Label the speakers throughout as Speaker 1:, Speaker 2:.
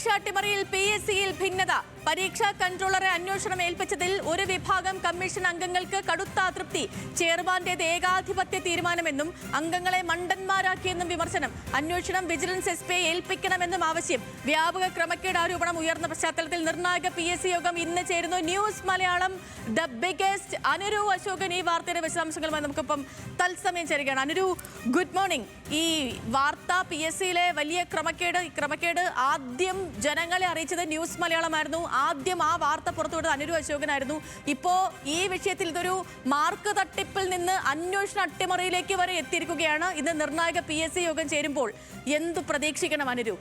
Speaker 1: പരീക്ഷാ അട്ടിമറിയിൽ PSCയിൽ ഭിന്നത. പരീക്ഷാ കൺട്രോളറെ അന്വേഷണം ഏൽപ്പിച്ചതിൽ ഒരു വിഭാഗം കമ്മീഷൻ അംഗങ്ങൾക്ക് കടുത്ത അതൃപ്തി. ചെയർമാന്റേത് ഏകാധിപത്യ തീരുമാനമെന്നും അംഗങ്ങളെ മണ്ടന്മാരാക്കിയെന്നും വിമർശനം. അന്വേഷണം വിജിലൻസ് SP ഏൽപ്പിക്കണമെന്നും ആവശ്യം. വ്യാപക ക്രമക്കേട് ആരോപണം ഉയർന്ന പശ്ചാത്തലത്തിൽ നിർണായക PSC യോഗം ഇന്ന് ചേരുന്നു. News Malayalam the biggest Anuru Ashokan ഈ വാർത്തയുടെ വിശദാംശങ്ങളുമായി നമുക്കിപ്പം തത്സമയം ചേരുകയാണ്. Anuru, good morning. ഈ വാർത്ത PSCയിലെ വലിയ ക്രമക്കേട് ആദ്യം ജനങ്ങളെ അറിയിച്ചത് ന്യൂസ് മലയാളമായിരുന്നു. ആദ്യം ആ വാർത്ത പുറത്തുവിട്ടത് അനുരു അശോകനായിരുന്നു. ഇപ്പോ ഈ വിഷയത്തിൽ ഇതൊരു മാർക്ക് തട്ടിപ്പിൽ നിന്ന് അന്വേഷണ അട്ടിമറിയിലേക്ക് വരെ എത്തിയിരിക്കുകയാണ്. ഇന്ന് നിർണായക PSC യോഗം ചേരുമ്പോൾ എന്തു പ്രതീക്ഷിക്കണം അനുരു?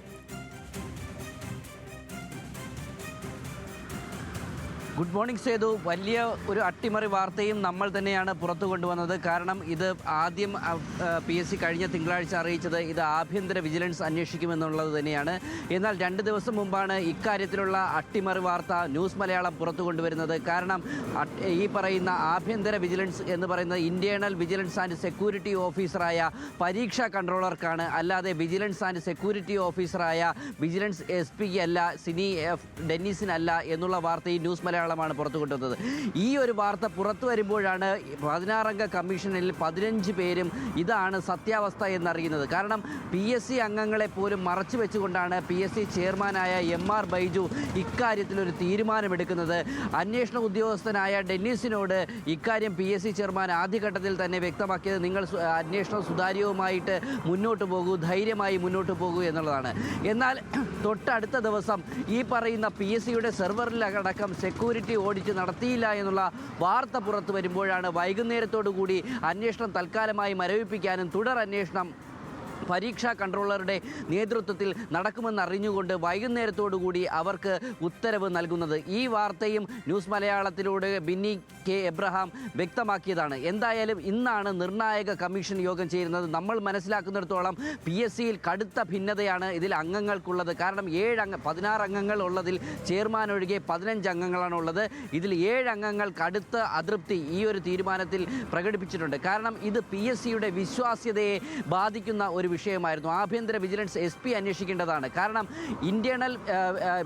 Speaker 2: Good morning Sethu. വലിയ ഒരു അട്ടിമറി വാർത്തയും നമ്മൾ തന്നെയാണ് പുറത്തു കൊണ്ടുവന്നത്. കാരണം ഇത് ആദ്യം PSC കഴിഞ്ഞ തിങ്കളാഴ്ച അറിയിച്ചത് ഇത് ആഭ്യന്തര വിജിലൻസ് അന്വേഷിക്കുമെന്നുള്ളത് തന്നെയാണ്. എന്നാൽ 2 ദിവസം മുമ്പാണ് ഇക്കാര്യത്തിലുള്ള അട്ടിമറി വാർത്ത ന്യൂസ് മലയാളം പുറത്തു കൊണ്ടുവരുന്നത്. കാരണം ഈ പറയുന്ന ആഭ്യന്തര വിജിലൻസ് എന്ന് പറയുന്നത് ഇന്റേണൽ വിജിലൻസ് ആൻഡ് സെക്യൂരിറ്റി ഓഫീസറായ പരീക്ഷാ കൺട്രോളർക്കാണ്, അല്ലാതെ വിജിലൻസ് ആൻഡ് സെക്യൂരിറ്റി ഓഫീസറായ വിജിലൻസ് SP അല്ല, സിനി ഡെന്നീസിനല്ല എന്നുള്ള വാർത്തയും ന്യൂസ് മലയാളമാണ് പുറത്തു കൊണ്ടുവന്നത്. ഈ ഒരു വാർത്ത പുറത്തു വരുമ്പോഴാണ് 16 അംഗ കമ്മീഷനിൽ 15 പേരും ഇതാണ് സത്യാവസ്ഥ എന്നറിയുന്നത്. കാരണം PSC അംഗങ്ങളെ പോലും മറച്ചു വെച്ചുകൊണ്ടാണ് PSC ചെയർമാനായ MR ബൈജു ഇക്കാര്യത്തിലൊരു തീരുമാനമെടുക്കുന്നത്. അന്വേഷണ ഉദ്യോഗസ്ഥനായ ഡെന്നീസിനോട് ഇക്കാര്യം PSC ചെയർമാൻ ആദ്യഘട്ടത്തിൽ തന്നെ വ്യക്തമാക്കിയത് നിങ്ങൾ അന്വേഷണം സുതാര്യവുമായിട്ട് മുന്നോട്ട് പോകൂ, ധൈര്യമായി മുന്നോട്ട് പോകൂ എന്നുള്ളതാണ്. എന്നാൽ തൊട്ടടുത്ത ദിവസം ഈ പറയുന്ന PSCയുടെ സെർവറിലടക്കം സെക്യൂരിറ്റി ഓഡിറ്റ് നടത്തിയില്ല എന്നുള്ള വാർത്ത പുറത്തു വരുമ്പോഴാണ് വൈകുന്നേരത്തോടു കൂടി അന്വേഷണം തൽക്കാലമായി മരവിപ്പിക്കാനും തുടർ അന്വേഷണം പരീക്ഷാ കൺട്രോളറുടെ നേതൃത്വത്തിൽ നടക്കുമെന്ന് അറിഞ്ഞുകൊണ്ട് വൈകുന്നേരത്തോടുകൂടി അവർക്ക് ഉത്തരവ് നൽകുന്നത്. ഈ വാർത്തയും ന്യൂസ് മലയാളത്തിലൂടെ ബിന്നി K എബ്രഹാം വ്യക്തമാക്കിയതാണ്. എന്തായാലും ഇന്നാണ് നിർണായക കമ്മീഷൻ യോഗം ചേരുന്നത്. നമ്മൾ മനസ്സിലാക്കുന്നിടത്തോളം PSCയിൽ കടുത്ത ഭിന്നതയാണ് ഇതിൽ അംഗങ്ങൾക്കുള്ളത്. കാരണം 16 അംഗങ്ങൾ ഉള്ളതിൽ ചെയർമാൻ ഒഴികെ 15 അംഗങ്ങളാണ് ഉള്ളത്. ഇതിൽ 7 അംഗങ്ങൾ കടുത്ത അതൃപ്തി ഈ ഒരു തീരുമാനത്തിൽ പ്രകടിപ്പിച്ചിട്ടുണ്ട്. കാരണം ഇത് PSCയുടെ വിശ്വാസ്യതയെ ബാധിക്കുന്ന ഒരു വിഷയമായിരുന്നു. ആഭ്യന്തര വിജിലൻസ് SP അന്വേഷിക്കേണ്ടതാണ്. കാരണം internal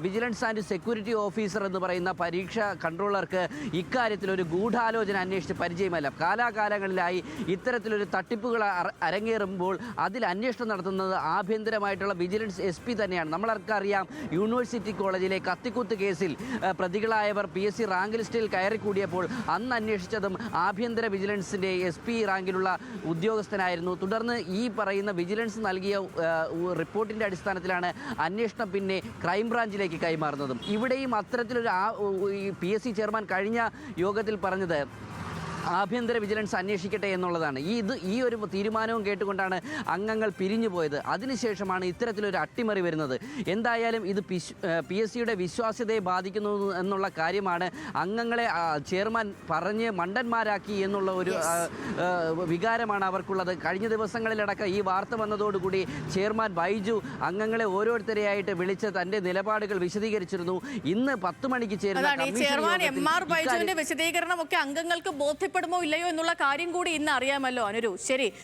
Speaker 2: vigilance and security officer എന്ന് പറയുന്ന പരീക്ഷാ കൺട്രോളർക്ക് ഇക്കാര്യത്തിലൊരു ഗൂഢാലോചന അന്വേഷിച്ച് പരിചയമല്ല. കാലാകാലങ്ങളിലായി ഇത്തരത്തിലൊരു തട്ടിപ്പുകൾ അരങ്ങേറുമ്പോൾ അതിൽ അന്വേഷണം നടത്തുന്നത് ആഭ്യന്തരമായിട്ടുള്ള വിജിലൻസ് SP തന്നെയാണ്. നമ്മളർക്കറിയാം, യൂണിവേഴ്സിറ്റി കോളേജിലെ കത്തിക്കുത്ത് കേസിൽ പ്രതികളായവർ PSC റാങ്ക് ലിസ്റ്റിൽ കയറിക്കൂടിയപ്പോൾ അന്ന് അന്വേഷിച്ചതും ആഭ്യന്തര വിജിലൻസിൻ്റെ SP റാങ്കിലുള്ള ഉദ്യോഗസ്ഥനായിരുന്നു. തുടർന്ന് ഈ പറയുന്ന വിജിലൻസ് നൽകിയ റിപ്പോർട്ടിൻ്റെ അടിസ്ഥാനത്തിലാണ് അന്വേഷണം പിന്നെ ക്രൈംബ്രാഞ്ചിലേക്ക് കൈമാറുന്നതും. ഇവിടെയും അത്തരത്തിലൊരു PSC ചെയർമാൻ കഴിഞ്ഞ യോഗത്തിൽ പറഞ്ഞത് ആഭ്യന്തര വിജിലൻസ് അന്വേഷിക്കട്ടെ എന്നുള്ളതാണ്. ഈ ഒരു തീരുമാനവും കേട്ടുകൊണ്ടാണ് അംഗങ്ങൾ പിരിഞ്ഞു പോയത്. അതിനുശേഷമാണ് ഇത്തരത്തിലൊരു അട്ടിമറി വരുന്നത്. എന്തായാലും ഇത് PSCയുടെ വിശ്വാസ്യതയെ ബാധിക്കുന്നു എന്നുള്ള കാര്യമാണ്. അംഗങ്ങളെ ചെയർമാൻ പറഞ്ഞ് മണ്ടന്മാരാക്കി എന്നുള്ള ഒരു വികാരമാണ് അവർക്കുള്ളത്. കഴിഞ്ഞ ദിവസങ്ങളിലടക്കം ഈ വാർത്ത വന്നതോടുകൂടി ചെയർമാൻ ബൈജു അംഗങ്ങളെ ഓരോരുത്തരെയായിട്ട് വിളിച്ച് തൻ്റെ നിലപാടുകൾ വിശദീകരിച്ചിരുന്നു. ഇന്ന് 10 മണിക്ക് ചേരുന്ന
Speaker 1: ചെയർമാൻ MR ബൈജുവിന്റെ വിശദീകരണം ഒക്കെ അംഗങ്ങൾക്ക് ബോധ്യപ്പെടുമോ ഇല്ലയോ എന്നുള്ള കാര്യം കൂടി ഇന്ന് അറിയാമല്ലോ അനുരു. ശരി.